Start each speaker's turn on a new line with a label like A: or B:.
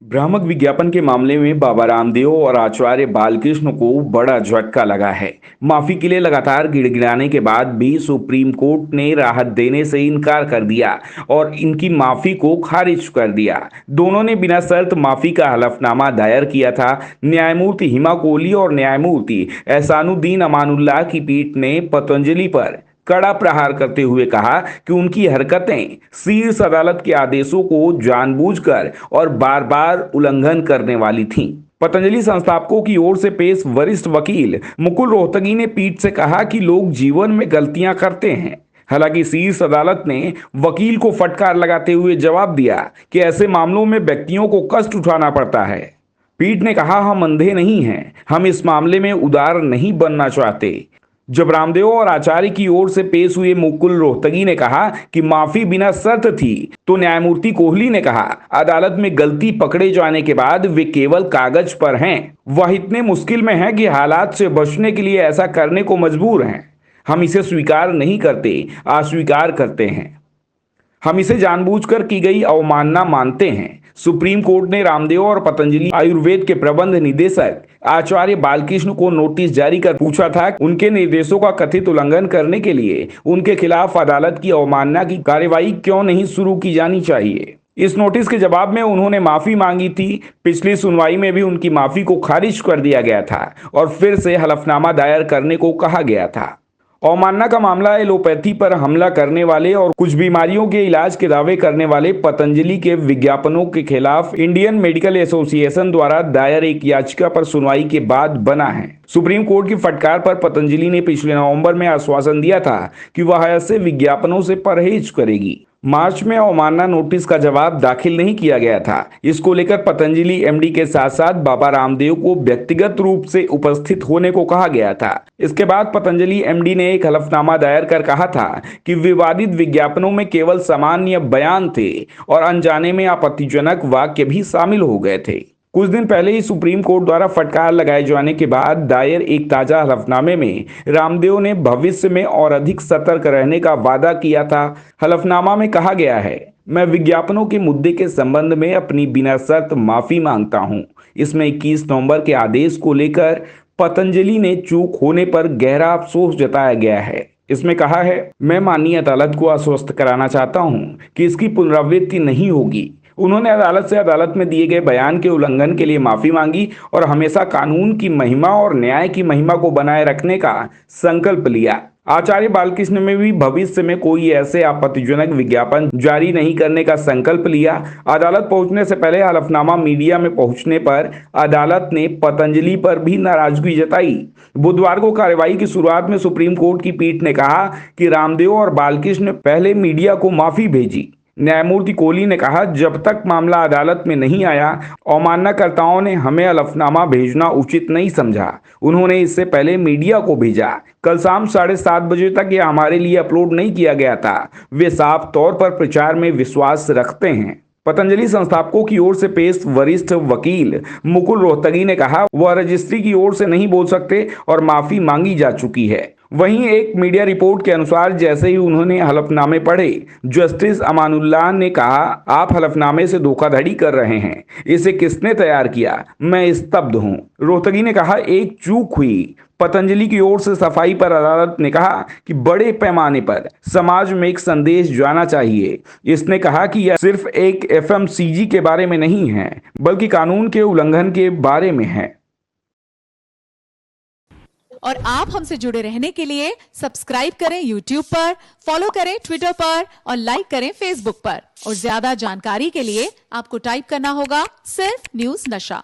A: भ्रामक विज्ञापन के मामले में बाबा रामदेव और आचार्य बालकृष्ण को बड़ा झटका लगा है। माफी के लिए लगातार गिड़गिड़ाने के बाद भी सुप्रीम कोर्ट ने राहत देने से इनकार कर दिया और इनकी माफी को खारिज कर दिया। दोनों ने बिना शर्त माफी का हलफनामा दायर किया था। न्यायमूर्ति हिमा कोहली और न्यायमूर्ति एहसानुद्दीन अमानुल्लाह की पीठ ने पतंजलि पर कड़ा प्रहार करते हुए कहा कि उनकी हरकतें शीर्ष अदालत के आदेशों को जानबूझकर और बार बार उल्लंघन करने वाली थीं। पतंजलि संस्थापकों की ओर से पेश वरिष्ठ वकील मुकुल रोहतगी ने पीठ से कहा कि लोग जीवन में गलतियां करते हैं। हालांकि शीर्ष अदालत ने वकील को फटकार लगाते हुए जवाब दिया कि ऐसे मामलों में व्यक्तियों को कष्ट उठाना पड़ता है। पीठ ने कहा, हम अंधे नहीं हैं, हम इस मामले में उदार नहीं बनना चाहते। जब रामदेव और आचार्य की ओर से पेश हुए मुकुल रोहतगी ने कहा कि माफी बिना शर्त थी, तो न्यायमूर्ति कोहली ने कहा, अदालत में गलती पकड़े जाने के बाद वे केवल कागज पर हैं। वह इतने मुश्किल में हैं कि हालात से बचने के लिए ऐसा करने को मजबूर हैं। हम इसे स्वीकार नहीं करते, अस्वीकार करते हैं। हम इसे जानबूझकर की गई अवमानना मानते हैं। सुप्रीम कोर्ट ने रामदेव और पतंजलि आयुर्वेद के प्रबंध निदेशक आचार्य बालकृष्ण को नोटिस जारी कर पूछा था कि उनके निर्देशों का कथित उल्लंघन करने के लिए उनके खिलाफ अदालत की अवमानना की कार्यवाही क्यों नहीं शुरू की जानी चाहिए। इस नोटिस के जवाब में उन्होंने माफी मांगी थी। पिछली सुनवाई में भी उनकी माफी को खारिज कर दिया गया था और फिर से हलफनामा दायर करने को कहा गया था। अवमानना का मामला एलोपैथी पर हमला करने वाले और कुछ बीमारियों के इलाज के दावे करने वाले पतंजलि के विज्ञापनों के खिलाफ इंडियन मेडिकल एसोसिएशन द्वारा दायर एक याचिका पर सुनवाई के बाद बना है। सुप्रीम कोर्ट की फटकार पर पतंजलि ने पिछले नवंबर में आश्वासन दिया था कि वह ऐसे विज्ञापनों से परहेज करेगी। मार्च में अवमानना नोटिस का जवाब दाखिल नहीं किया गया था। इसको लेकर पतंजलि एमडी के साथ साथ बाबा रामदेव को व्यक्तिगत रूप से उपस्थित होने को कहा गया था। इसके बाद पतंजलि एमडी ने एक हलफनामा दायर कर कहा था कि विवादित विज्ञापनों में केवल सामान्य बयान थे और अनजाने में आपत्तिजनक वाक्य भी शामिल हो गए थे। कुछ दिन पहले ही सुप्रीम कोर्ट द्वारा फटकार लगाए जाने के बाद दायर एक ताजा हलफनामे में रामदेव ने भविष्य में और अधिक सतर्क रहने का वादा किया था। हलफनामा में कहा गया है, मैं विज्ञापनों के मुद्दे के संबंध में अपनी बिना शर्त माफी मांगता हूं। इसमें 21 नवंबर के आदेश को लेकर पतंजलि ने चूक होने पर गहरा अफसोस जताया गया है। इसमें कहा है, मैं माननीय अदालत को आश्वस्त कराना चाहता हूं कि इसकी पुनरावृत्ति नहीं होगी। उन्होंने अदालत से अदालत में दिए गए बयान के उल्लंघन के लिए माफी मांगी और हमेशा कानून की महिमा और न्याय की महिमा को बनाए रखने का संकल्प लिया। आचार्य बालकृष्ण में भी भविष्य में कोई ऐसे आपत्तिजनक विज्ञापन जारी नहीं करने का संकल्प लिया। अदालत पहुंचने से पहले हलफनामा मीडिया में पहुंचने पर अदालत ने पतंजलि पर भी नाराजगी जताई। बुधवार को कार्यवाही की शुरुआत में सुप्रीम कोर्ट की पीठ ने कहा कि रामदेव और बालकृष्ण ने पहले मीडिया को माफी भेजी। न्यायमूर्ति कोहली ने कहा, जब तक मामला अदालत में नहीं आया, अवमाननाकर्ताओं ने हमें हलफनामा भेजना उचित नहीं समझा। उन्होंने इससे पहले मीडिया को भेजा। कल शाम 7:30 बजे तक यह हमारे लिए अपलोड नहीं किया गया था। वे साफ तौर पर प्रचार में विश्वास रखते हैं। पतंजलि संस्थापकों की ओर से पेश वरिष्ठ वकील मुकुल रोहतगी ने कहा, वह रजिस्ट्री की ओर से नहीं बोल सकते और माफी मांगी जा चुकी है। वहीं एक मीडिया रिपोर्ट के अनुसार जैसे ही उन्होंने हलफनामे पढ़े, जस्टिस अमानुल्लाह ने कहा, आप हलफनामे से धोखाधड़ी कर रहे हैं। इसे किसने तैयार किया? मैं स्तब्ध हूं। रोहतगी ने कहा, एक चूक हुई। पतंजलि की ओर से सफाई पर अदालत ने कहा कि बड़े पैमाने पर समाज में एक संदेश जाना चाहिए। इसने कहा कि यह सिर्फ एक एफएमसीजी के बारे में नहीं है, बल्कि कानून के उल्लंघन के बारे में है।
B: और आप हमसे जुड़े रहने के लिए सब्सक्राइब करें YouTube पर, फॉलो करें Twitter पर और लाइक करें Facebook पर। और ज्यादा जानकारी के लिए आपको टाइप करना होगा सिर्फ न्यूज़ नशा।